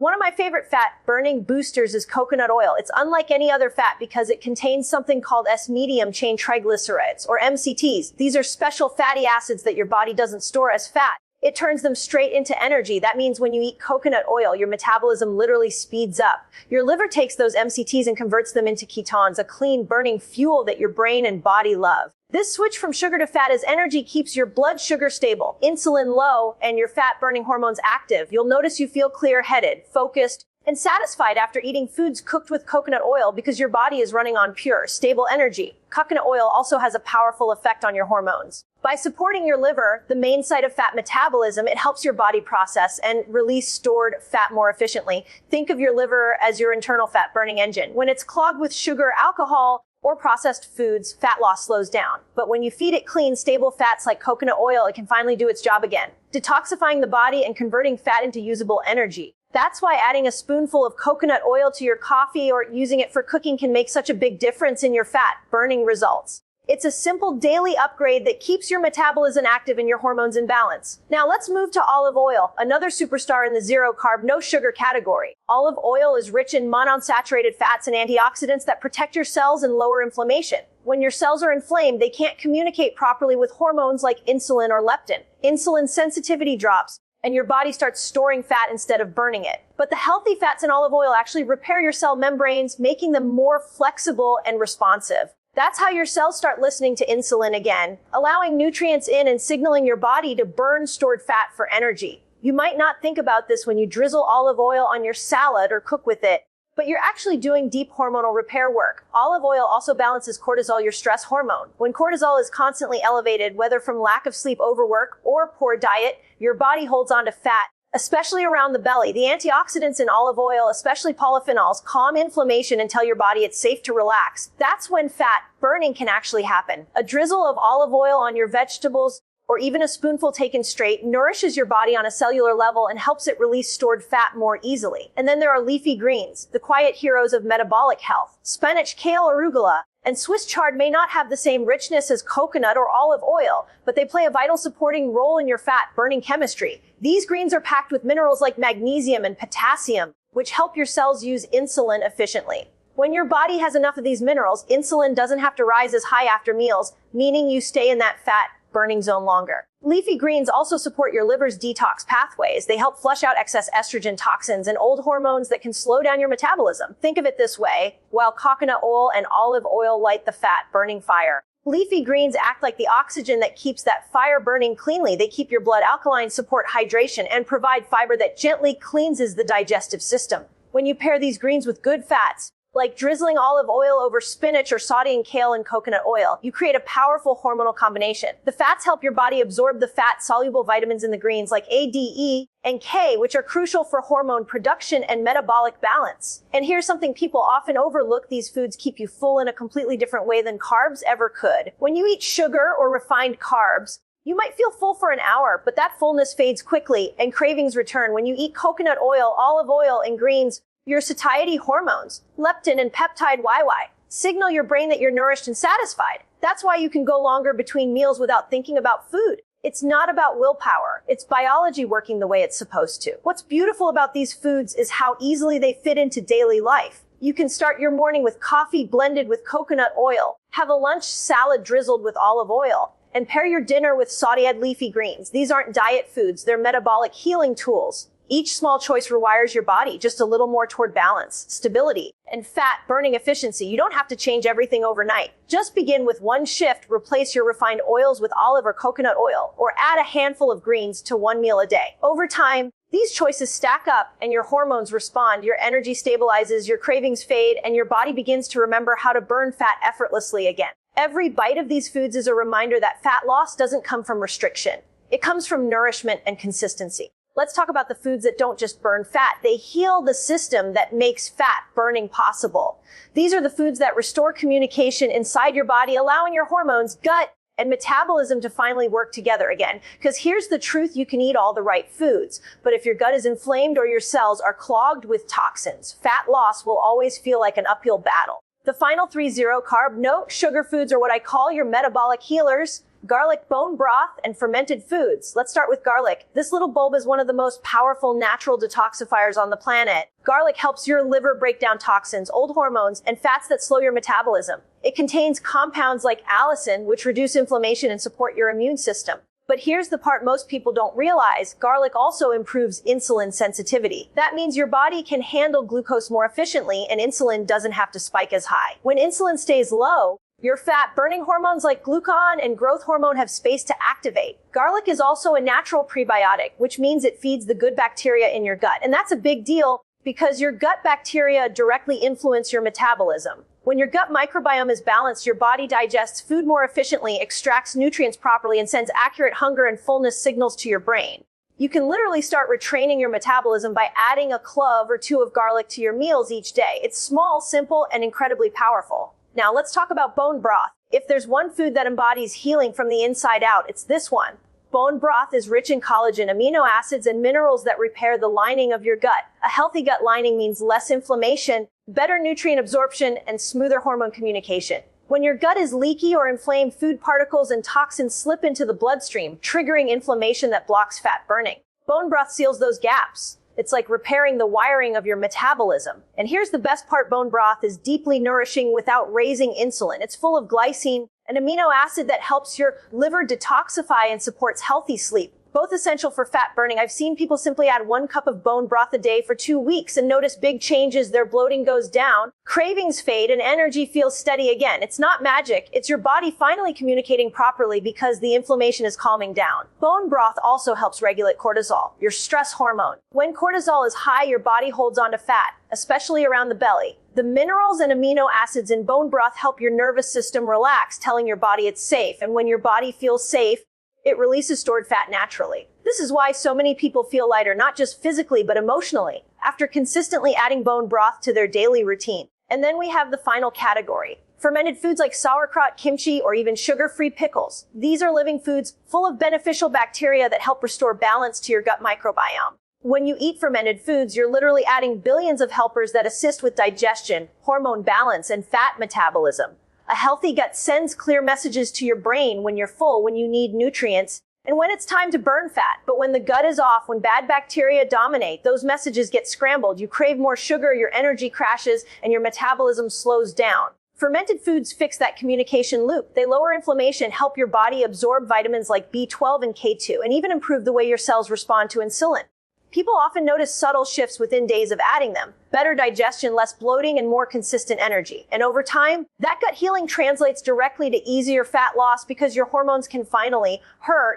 One of my favorite fat-burning boosters is coconut oil. It's unlike any other fat because it contains something called S-medium-chain triglycerides, or MCTs. These are special fatty acids that your body doesn't store as fat. It turns them straight into energy. That means when you eat coconut oil, your metabolism literally speeds up. Your liver takes those MCTs and converts them into ketones, a clean, burning fuel that your brain and body love. This switch from sugar to fat as energy keeps your blood sugar stable, insulin low, and your fat-burning hormones active. You'll notice you feel clear-headed, focused, and satisfied after eating foods cooked with coconut oil because your body is running on pure, stable energy. Coconut oil also has a powerful effect on your hormones. By supporting your liver, the main site of fat metabolism, it helps your body process and release stored fat more efficiently. Think of your liver as your internal fat-burning engine. When it's clogged with sugar, alcohol, or processed foods, fat loss slows down. But when you feed it clean, stable fats like coconut oil, it can finally do its job again, detoxifying the body and converting fat into usable energy. That's why adding a spoonful of coconut oil to your coffee or using it for cooking can make such a big difference in your fat-burning results. It's a simple daily upgrade that keeps your metabolism active and your hormones in balance. Now let's move to olive oil, another superstar in the zero-carb, no-sugar category. Olive oil is rich in monounsaturated fats and antioxidants that protect your cells and lower inflammation. When your cells are inflamed, they can't communicate properly with hormones like insulin or leptin. Insulin sensitivity drops, and your body starts storing fat instead of burning it. But the healthy fats in olive oil actually repair your cell membranes, making them more flexible and responsive. That's how your cells start listening to insulin again, allowing nutrients in and signaling your body to burn stored fat for energy. You might not think about this when you drizzle olive oil on your salad or cook with it, but you're actually doing deep hormonal repair work. Olive oil also balances cortisol, your stress hormone. When cortisol is constantly elevated, whether from lack of sleep, overwork, or poor diet, your body holds on to fat, especially around the belly. The antioxidants in olive oil, especially polyphenols, calm inflammation and tell your body it's safe to relax. That's when fat burning can actually happen. A drizzle of olive oil on your vegetables, or even a spoonful taken straight, nourishes your body on a cellular level and helps it release stored fat more easily. And then there are leafy greens, the quiet heroes of metabolic health. Spinach, kale, arugula, and Swiss chard may not have the same richness as coconut or olive oil, but they play a vital supporting role in your fat-burning chemistry. These greens are packed with minerals like magnesium and potassium, which help your cells use insulin efficiently. When your body has enough of these minerals, insulin doesn't have to rise as high after meals, meaning you stay in that fat-burning zone longer. Leafy greens also support your liver's detox pathways. They help flush out excess estrogen toxins and old hormones that can slow down your metabolism. Think of it this way: while coconut oil and olive oil light the fat-burning fire, leafy greens act like the oxygen that keeps that fire burning cleanly. They keep your blood alkaline, support hydration, and provide fiber that gently cleanses the digestive system. When you pair these greens with good fats, like drizzling olive oil over spinach or sauteing kale in coconut oil, you create a powerful hormonal combination. The fats help your body absorb the fat-soluble vitamins in the greens like A, D, E, and K, which are crucial for hormone production and metabolic balance. And here's something people often overlook: these foods keep you full in a completely different way than carbs ever could. When you eat sugar or refined carbs, you might feel full for an hour, but that fullness fades quickly and cravings return. When you eat coconut oil, olive oil, and greens, your satiety hormones, leptin and peptide YY, signal your brain that you're nourished and satisfied. That's why you can go longer between meals without thinking about food. It's not about willpower. It's biology working the way it's supposed to. What's beautiful about these foods is how easily they fit into daily life. You can start your morning with coffee blended with coconut oil, have a lunch salad drizzled with olive oil, and pair your dinner with sauteed leafy greens. These aren't diet foods, they're metabolic healing tools. Each small choice rewires your body just a little more toward balance, stability, and fat-burning efficiency. You don't have to change everything overnight. Just begin with one shift: replace your refined oils with olive or coconut oil, or add a handful of greens to one meal a day. Over time, these choices stack up and your hormones respond, your energy stabilizes, your cravings fade, and your body begins to remember how to burn fat effortlessly again. Every bite of these foods is a reminder that fat loss doesn't come from restriction. It comes from nourishment and consistency. Let's talk about the foods that don't just burn fat. They heal the system that makes fat burning possible. These are the foods that restore communication inside your body, allowing your hormones, gut, and metabolism to finally work together again. Because here's the truth: you can eat all the right foods, but if your gut is inflamed or your cells are clogged with toxins, fat loss will always feel like an uphill battle. The final 3 zero-carb, no-sugar foods are what I call your metabolic healers. Garlic bone broth and fermented foods. Let's start with garlic. This little bulb is one of the most powerful natural detoxifiers on the planet. Garlic helps your liver break down toxins, old hormones, and fats that slow your metabolism. It contains compounds like allicin, which reduce inflammation and support your immune system. But here's the part most people don't realize. Garlic also improves insulin sensitivity. That means your body can handle glucose more efficiently and insulin doesn't have to spike as high. When insulin stays low, your fat-burning hormones like glucagon and growth hormone have space to activate. Garlic is also a natural prebiotic, which means it feeds the good bacteria in your gut. And that's a big deal because your gut bacteria directly influence your metabolism. When your gut microbiome is balanced, your body digests food more efficiently, extracts nutrients properly, and sends accurate hunger and fullness signals to your brain. You can literally start retraining your metabolism by adding a clove or two of garlic to your meals each day. It's small, simple, and incredibly powerful. Now let's talk about bone broth. If there's one food that embodies healing from the inside out, it's this one. Bone broth is rich in collagen, amino acids, and minerals that repair the lining of your gut. A healthy gut lining means less inflammation, better nutrient absorption, and smoother hormone communication. When your gut is leaky or inflamed, food particles and toxins slip into the bloodstream, triggering inflammation that blocks fat burning. Bone broth seals those gaps. It's like repairing the wiring of your metabolism. And here's the best part, bone broth is deeply nourishing without raising insulin. It's full of glycine, an amino acid that helps your liver detoxify and supports healthy sleep. Both essential for fat burning. I've seen people simply add 1 cup of bone broth a day for 2 weeks and notice big changes. Their bloating goes down, cravings fade, and energy feels steady again. It's not magic. It's your body finally communicating properly because the inflammation is calming down. Bone broth also helps regulate cortisol, your stress hormone. When cortisol is high, your body holds on to fat, especially around the belly. The minerals and amino acids in bone broth help your nervous system relax, telling your body it's safe. And when your body feels safe, it releases stored fat naturally. This is why so many people feel lighter, not just physically, but emotionally, after consistently adding bone broth to their daily routine. And then we have the final category. Fermented foods like sauerkraut, kimchi, or even sugar-free pickles. These are living foods full of beneficial bacteria that help restore balance to your gut microbiome. When you eat fermented foods, you're literally adding billions of helpers that assist with digestion, hormone balance, and fat metabolism. A healthy gut sends clear messages to your brain when you're full, when you need nutrients, and when it's time to burn fat. But when the gut is off, when bad bacteria dominate, those messages get scrambled. You crave more sugar, your energy crashes, and your metabolism slows down. Fermented foods fix that communication loop. They lower inflammation, help your body absorb vitamins like B12 and K2, and even improve the way your cells respond to insulin. People often notice subtle shifts within days of adding them. Better digestion, less bloating, and more consistent energy. And over time, that gut healing translates directly to easier fat loss because your hormones can finally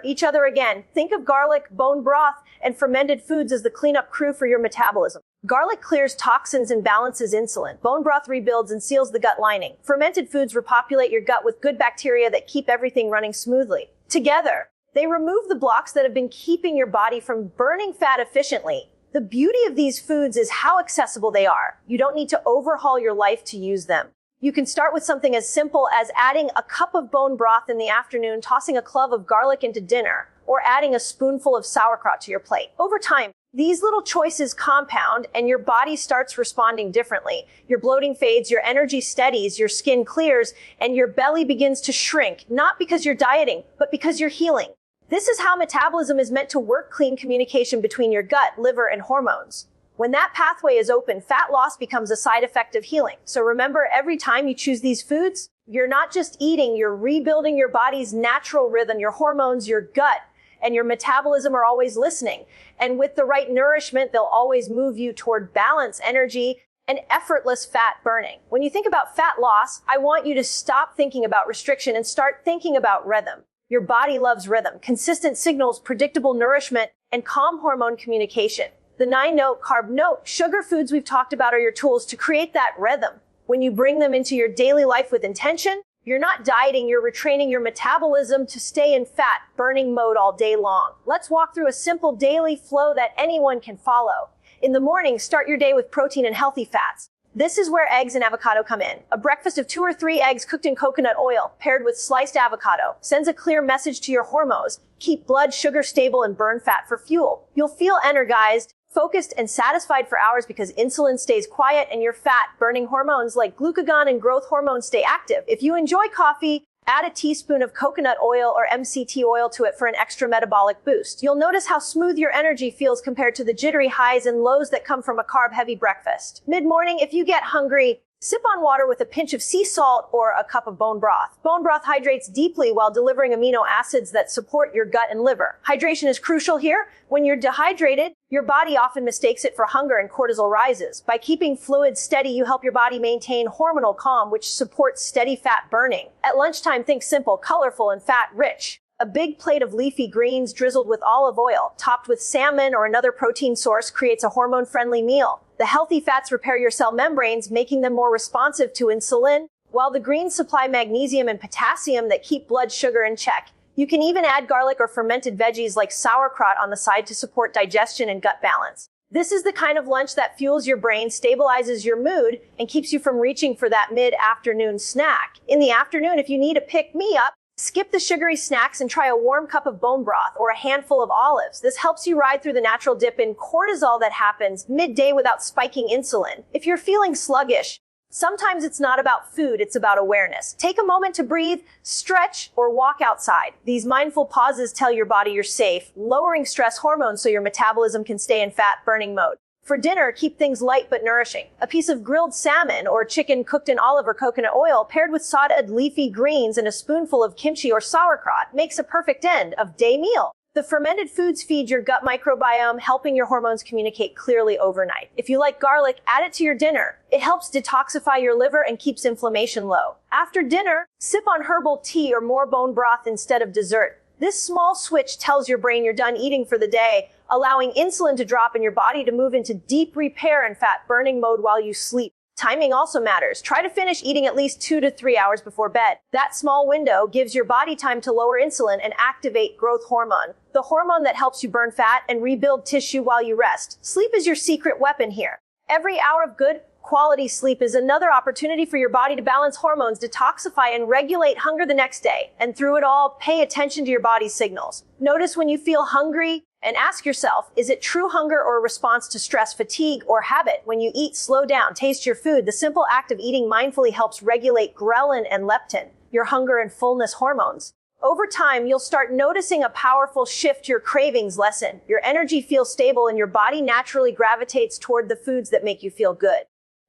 each other again. Think of garlic, bone broth, and fermented foods as the cleanup crew for your metabolism. Garlic clears toxins and balances insulin. Bone broth rebuilds and seals the gut lining. Fermented foods repopulate your gut with good bacteria that keep everything running smoothly. Together, they remove the blocks that have been keeping your body from burning fat efficiently. The beauty of these foods is how accessible they are. You don't need to overhaul your life to use them. You can start with something as simple as adding a cup of bone broth in the afternoon, tossing a clove of garlic into dinner, or adding a spoonful of sauerkraut to your plate. Over time, these little choices compound and your body starts responding differently. Your bloating fades, your energy steadies, your skin clears, and your belly begins to shrink, not because you're dieting, but because you're healing. This is how metabolism is meant to work: clean communication between your gut, liver, and hormones. When that pathway is open, fat loss becomes a side effect of healing. So remember, every time you choose these foods, you're not just eating, you're rebuilding your body's natural rhythm. Your hormones, your gut, and your metabolism are always listening. And with the right nourishment, they'll always move you toward balance, energy, and effortless fat burning. When you think about fat loss, I want you to stop thinking about restriction and start thinking about rhythm. Your body loves rhythm, consistent signals, predictable nourishment, and calm hormone communication. The 9-note, carb note, sugar foods we've talked about are your tools to create that rhythm. When you bring them into your daily life with intention, you're not dieting, you're retraining your metabolism to stay in fat burning mode all day long. Let's walk through a simple daily flow that anyone can follow. In the morning, start your day with protein and healthy fats. This is where eggs and avocado come in. A breakfast of 2 or 3 eggs cooked in coconut oil paired with sliced avocado sends a clear message to your hormones. Keep blood sugar stable and burn fat for fuel. You'll feel energized, focused, and satisfied for hours because insulin stays quiet and your fat-burning hormones like glucagon and growth hormone stay active. If you enjoy coffee, Add a teaspoon of coconut oil or MCT oil to it for an extra metabolic boost. You'll notice how smooth your energy feels compared to the jittery highs and lows that come from a carb-heavy breakfast. Mid-morning, if you get hungry, sip on water with a pinch of sea salt or a cup of bone broth. Bone broth hydrates deeply while delivering amino acids that support your gut and liver. Hydration is crucial here. When you're dehydrated, your body often mistakes it for hunger and cortisol rises. By keeping fluids steady, you help your body maintain hormonal calm, which supports steady fat burning. At lunchtime, think simple, colorful, and fat-rich. A big plate of leafy greens drizzled with olive oil, topped with salmon or another protein source, creates a hormone-friendly meal. The healthy fats repair your cell membranes, making them more responsive to insulin, while the greens supply magnesium and potassium that keep blood sugar in check. You can even add garlic or fermented veggies like sauerkraut on the side to support digestion and gut balance. This is the kind of lunch that fuels your brain, stabilizes your mood, and keeps you from reaching for that mid-afternoon snack. In the afternoon, if you need a pick-me-up, skip the sugary snacks and try a warm cup of bone broth or a handful of olives. This helps you ride through the natural dip in cortisol that happens midday without spiking insulin. If you're feeling sluggish, sometimes it's not about food, it's about awareness. Take a moment to breathe, stretch, or walk outside. These mindful pauses tell your body you're safe, lowering stress hormones so your metabolism can stay in fat-burning mode. For dinner, keep things light but nourishing. A piece of grilled salmon or chicken cooked in olive or coconut oil paired with sauteed leafy greens and a spoonful of kimchi or sauerkraut makes a perfect end of day meal. The fermented foods feed your gut microbiome, helping your hormones communicate clearly overnight. If you like garlic, add it to your dinner. It helps detoxify your liver and keeps inflammation low. After dinner, sip on herbal tea or more bone broth instead of dessert. This small switch tells your brain you're done eating for the day, allowing insulin to drop in your body to move into deep repair and fat-burning mode while you sleep. Timing also matters. Try to finish eating at least 2 to 3 hours before bed. That small window gives your body time to lower insulin and activate growth hormone, the hormone that helps you burn fat and rebuild tissue while you rest. Sleep is your secret weapon here. Every hour of good, quality sleep is another opportunity for your body to balance hormones, detoxify, and regulate hunger the next day. And through it all, pay attention to your body's signals. Notice when you feel hungry and ask yourself, is it true hunger or a response to stress, fatigue, or habit? When you eat, slow down, taste your food. The simple act of eating mindfully helps regulate ghrelin and leptin, your hunger and fullness hormones. Over time, you'll start noticing a powerful shift. Your cravings lessen, your energy feels stable, and your body naturally gravitates toward the foods that make you feel good.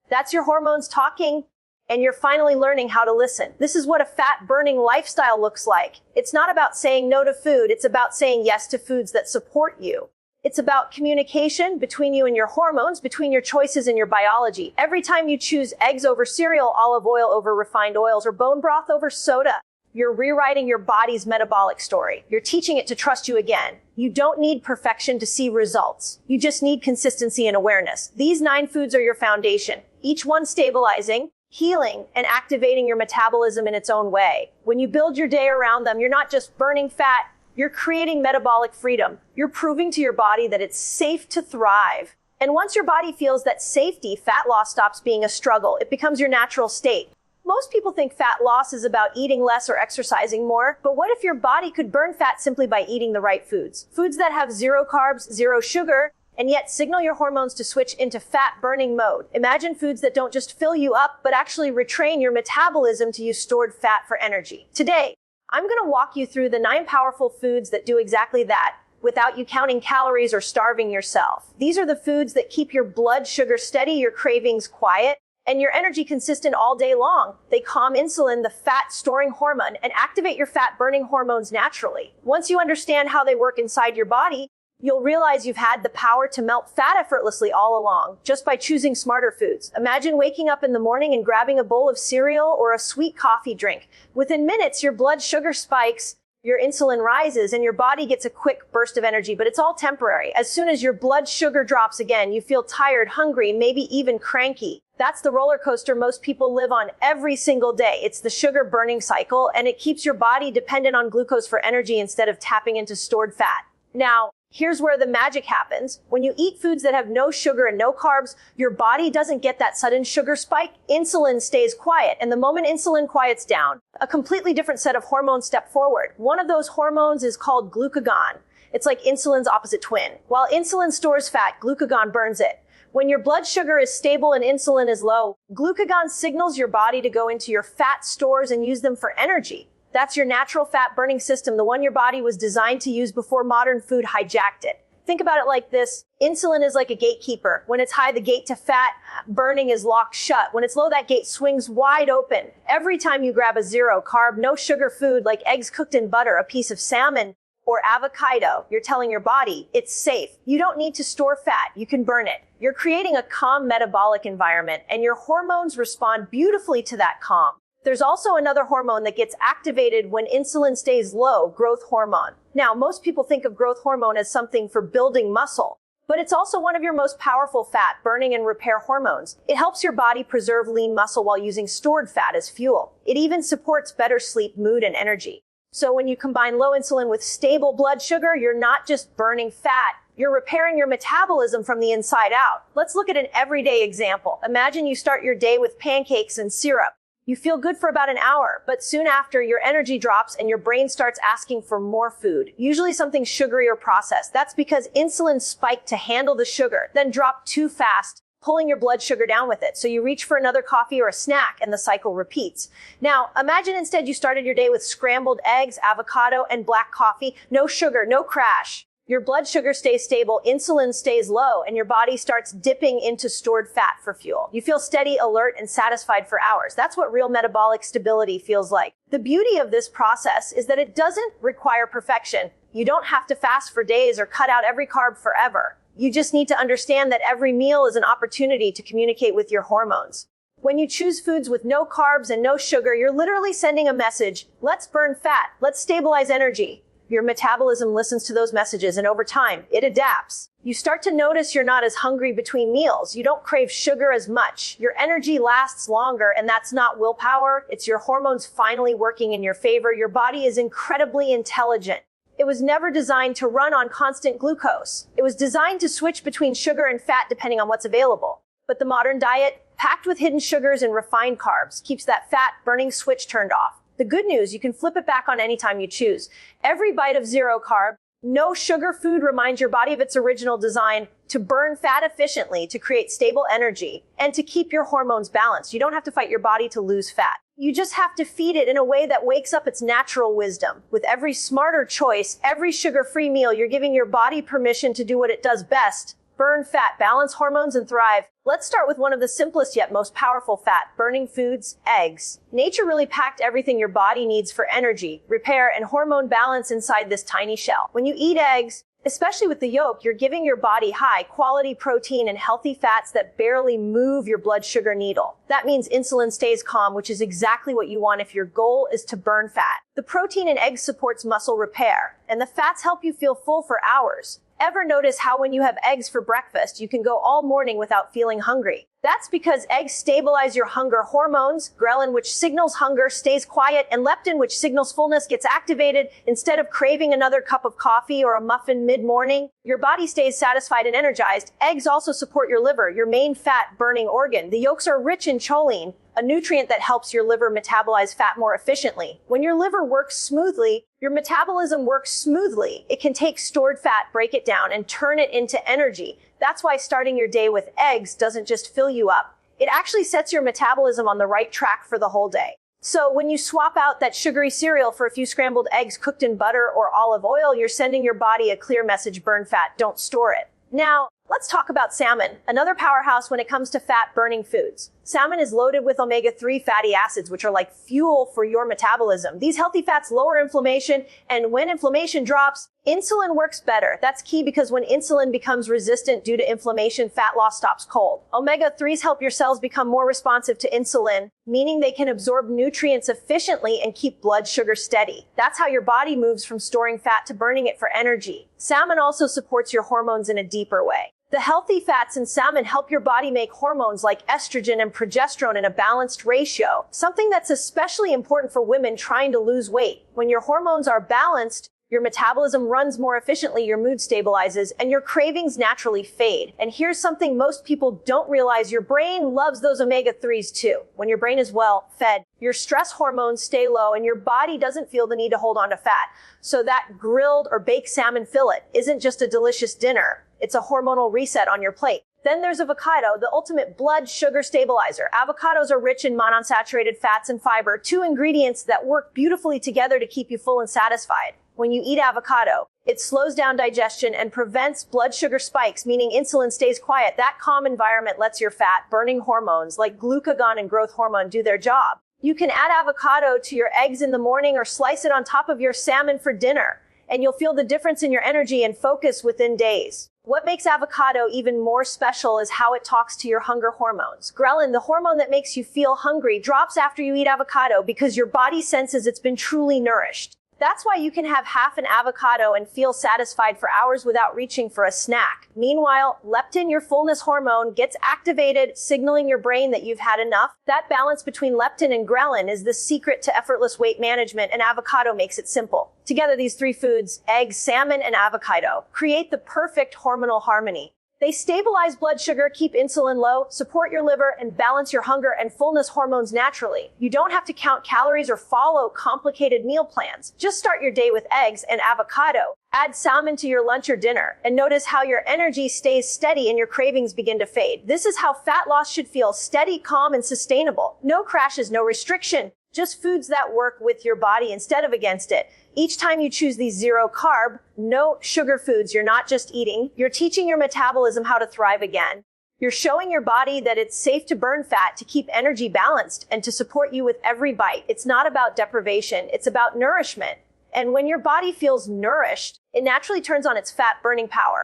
That's your hormones talking, and you're finally learning how to listen. This is what a fat-burning lifestyle looks like. It's not about saying no to food, it's about saying yes to foods that support you. It's about communication between you and your hormones, between your choices and your biology. Every time you choose eggs over cereal, olive oil over refined oils, or bone broth over soda, you're rewriting your body's metabolic story. You're teaching it to trust you again. You don't need perfection to see results. You just need consistency and awareness. These 9 foods are your foundation, each one stabilizing, healing, and activating your metabolism in its own way. When you build your day around them, you're not just burning fat, you're creating metabolic freedom. You're proving to your body that it's safe to thrive. And once your body feels that safety, fat loss stops being a struggle. It becomes your natural state. Most people think fat loss is about eating less or exercising more, but what if your body could burn fat simply by eating the right foods? Foods that have 0 carbs, 0 sugar, and yet signal your hormones to switch into fat-burning mode. Imagine foods that don't just fill you up, but actually retrain your metabolism to use stored fat for energy. Today, I'm going to walk you through the 9 powerful foods that do exactly that, without you counting calories or starving yourself. These are the foods that keep your blood sugar steady, your cravings quiet, and your energy consistent all day long. They calm insulin, the fat-storing hormone, and activate your fat-burning hormones naturally. Once you understand how they work inside your body, you'll realize you've had the power to melt fat effortlessly all along, just by choosing smarter foods. Imagine waking up in the morning and grabbing a bowl of cereal or a sweet coffee drink. Within minutes, your blood sugar spikes, your insulin rises, and your body gets a quick burst of energy, but it's all temporary. As soon as your blood sugar drops again, you feel tired, hungry, maybe even cranky. That's the roller coaster most people live on every single day. It's the sugar burning cycle, and it keeps your body dependent on glucose for energy instead of tapping into stored fat. Now, here's where the magic happens. When you eat foods that have no sugar and no carbs, your body doesn't get that sudden sugar spike. Insulin stays quiet, and the moment insulin quiets down, a completely different set of hormones step forward. One of those hormones is called glucagon. It's like insulin's opposite twin. While insulin stores fat, glucagon burns it. When your blood sugar is stable and insulin is low, glucagon signals your body to go into your fat stores and use them for energy. That's your natural fat burning system, the one your body was designed to use before modern food hijacked it. Think about it like this. Insulin is like a gatekeeper. When it's high, the gate to fat burning is locked shut. When it's low, that gate swings wide open. Every time you grab a zero-carb, no sugar food like eggs cooked in butter, a piece of salmon, or avocado, you're telling your body it's safe. You don't need to store fat. You can burn it. You're creating a calm metabolic environment, and your hormones respond beautifully to that calm. There's also another hormone that gets activated when insulin stays low, growth hormone. Now, most people think of growth hormone as something for building muscle, but it's also one of your most powerful fat burning and repair hormones. It helps your body preserve lean muscle while using stored fat as fuel. It even supports better sleep, mood, and energy. So when you combine low insulin with stable blood sugar, you're not just burning fat, you're repairing your metabolism from the inside out. Let's look at an everyday example. Imagine you start your day with pancakes and syrup. You feel good for about an hour, but soon after, your energy drops and your brain starts asking for more food, usually something sugary or processed. That's because insulin spiked to handle the sugar, then dropped too fast, pulling your blood sugar down with it. So you reach for another coffee or a snack, and the cycle repeats. Now, imagine instead you started your day with scrambled eggs, avocado, and black coffee. No sugar, no crash. Your blood sugar stays stable, insulin stays low, and your body starts dipping into stored fat for fuel. You feel steady, alert, and satisfied for hours. That's what real metabolic stability feels like. The beauty of this process is that it doesn't require perfection. You don't have to fast for days or cut out every carb forever. You just need to understand that every meal is an opportunity to communicate with your hormones. When you choose foods with no carbs and no sugar, you're literally sending a message. Let's burn fat. Let's stabilize energy. Your metabolism listens to those messages, and over time, it adapts. You start to notice you're not as hungry between meals. You don't crave sugar as much. Your energy lasts longer, and that's not willpower. It's your hormones finally working in your favor. Your body is incredibly intelligent. It was never designed to run on constant glucose. It was designed to switch between sugar and fat depending on what's available. But the modern diet, packed with hidden sugars and refined carbs, keeps that fat-burning switch turned off. The good news, you can flip it back on anytime you choose. Every bite of zero-carb, no sugar food reminds your body of its original design to burn fat efficiently, to create stable energy, and to keep your hormones balanced. You don't have to fight your body to lose fat. You just have to feed it in a way that wakes up its natural wisdom. With every smarter choice, every sugar-free meal, you're giving your body permission to do what it does best: burn fat, balance hormones, and thrive. Let's start with one of the simplest yet most powerful fat-burning foods, eggs. Nature really packed everything your body needs for energy, repair, and hormone balance inside this tiny shell. When you eat eggs, especially with the yolk, you're giving your body high-quality protein and healthy fats that barely move your blood sugar needle. That means insulin stays calm, which is exactly what you want if your goal is to burn fat. The protein in eggs supports muscle repair, and the fats help you feel full for hours. Ever notice how when you have eggs for breakfast, you can go all morning without feeling hungry? That's because eggs stabilize your hunger hormones. Ghrelin, which signals hunger, stays quiet, and leptin, which signals fullness, gets activated. Instead of craving another cup of coffee or a muffin mid-morning, your body stays satisfied and energized. Eggs also support your liver, your main fat-burning organ. The yolks are rich in choline, a nutrient that helps your liver metabolize fat more efficiently. When your liver works smoothly, your metabolism works smoothly. It can take stored fat, break it down, and turn it into energy. That's why starting your day with eggs doesn't just fill you up. It actually sets your metabolism on the right track for the whole day. So when you swap out that sugary cereal for a few scrambled eggs cooked in butter or olive oil, you're sending your body a clear message: burn fat, don't store it. Now, let's talk about salmon, another powerhouse when it comes to fat-burning foods. Salmon is loaded with omega-3 fatty acids, which are like fuel for your metabolism. These healthy fats lower inflammation, and when inflammation drops, insulin works better. That's key because when insulin becomes resistant due to inflammation, fat loss stops cold. Omega-3s help your cells become more responsive to insulin, meaning they can absorb nutrients efficiently and keep blood sugar steady. That's how your body moves from storing fat to burning it for energy. Salmon also supports your hormones in a deeper way. The healthy fats in salmon help your body make hormones like estrogen and progesterone in a balanced ratio, something that's especially important for women trying to lose weight. When your hormones are balanced, your metabolism runs more efficiently, your mood stabilizes, and your cravings naturally fade. And here's something most people don't realize: your brain loves those omega-3s too. When your brain is well fed, your stress hormones stay low and your body doesn't feel the need to hold on to fat. So that grilled or baked salmon fillet isn't just a delicious dinner. It's a hormonal reset on your plate. Then there's avocado, the ultimate blood sugar stabilizer. Avocados are rich in monounsaturated fats and fiber, two ingredients that work beautifully together to keep you full and satisfied. When you eat avocado, it slows down digestion and prevents blood sugar spikes, meaning insulin stays quiet. That calm environment lets your fat-burning hormones like glucagon and growth hormone do their job. You can add avocado to your eggs in the morning or slice it on top of your salmon for dinner, and you'll feel the difference in your energy and focus within days. What makes avocado even more special is how it talks to your hunger hormones. Ghrelin, the hormone that makes you feel hungry, drops after you eat avocado because your body senses it's been truly nourished. That's why you can have half an avocado and feel satisfied for hours without reaching for a snack. Meanwhile, leptin, your fullness hormone, gets activated, signaling your brain that you've had enough. That balance between leptin and ghrelin is the secret to effortless weight management, and avocado makes it simple. Together, these three foods, eggs, salmon, and avocado, create the perfect hormonal harmony. They stabilize blood sugar, keep insulin low, support your liver, and balance your hunger and fullness hormones naturally. You don't have to count calories or follow complicated meal plans. Just start your day with eggs and avocado. Add salmon to your lunch or dinner, and notice how your energy stays steady and your cravings begin to fade. This is how fat loss should feel: steady, calm, and sustainable. No crashes, no restriction. Just foods that work with your body instead of against it. Each time you choose these zero carb, no sugar foods, you're not just eating, you're teaching your metabolism how to thrive again. You're showing your body that it's safe to burn fat, to keep energy balanced, and to support you with every bite. It's not about deprivation, it's about nourishment. And when your body feels nourished, it naturally turns on its fat burning power.